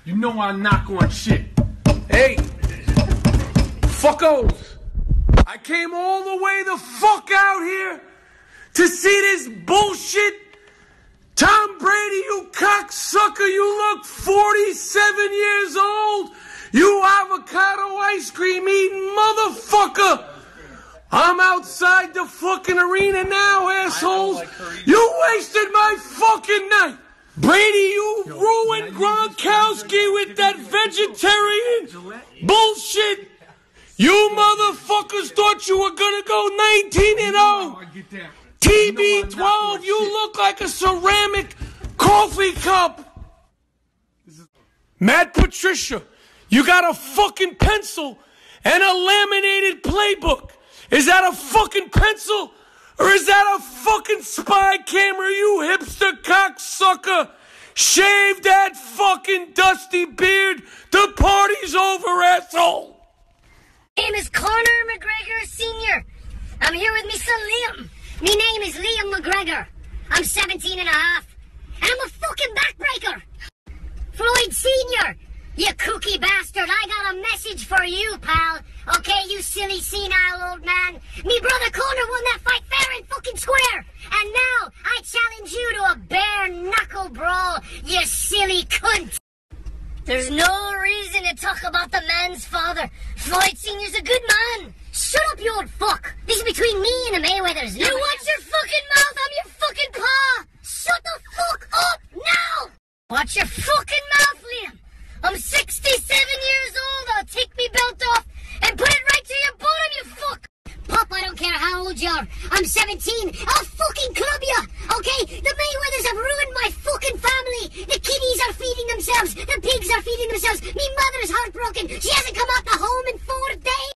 You know I knock on shit. Hey, fuckos. I came all the way the fuck out here to see this bullshit. Tom Brady, you cocksucker, you look 47 years old. You avocado ice cream eating motherfucker. I'm outside the fucking arena now, assholes. You wasted my fucking night. Brady, you ruined Gronkowski with that vegetarian bullshit. You motherfuckers thought you were gonna go 19-0. TB12, you look like a ceramic coffee cup. Matt Patricia, you got a fucking pencil and a laminated playbook. Is that a fucking pencil? Or is that a fucking spy camera, you hipster cocksucker? Shave that fucking dusty beard. The party's over, asshole. My name is Conor McGregor Sr. I'm here with Mr. Liam. My name is Liam McGregor. I'm 17 and a half. And I'm a fucking backbreaker. Floyd Sr., you kooky bastard, I got a message for you, pal. Okay, you silly senile old man. Me brother Conor won that fight fair and fucking square. And now I challenge you to a bare knuckle brawl, you silly cunt. There's no reason to talk about the man's father. Floyd Sr.'s a good man. Shut up, you old fuck. This is between me and the Mayweathers. You watch your fucking mouth, I'm your fucking paw. Shut the fuck up now. Watch your fucking mouth, Liam. I'm 67 years old. I'll take me belt off and put it right to your bottom, you fuck. Pop, I don't care how old you are. I'm 17. I'll fucking club you. Okay? The Mayweathers have ruined my fucking family. The kiddies are feeding themselves. The pigs are feeding themselves. Me mother's heartbroken. She hasn't come out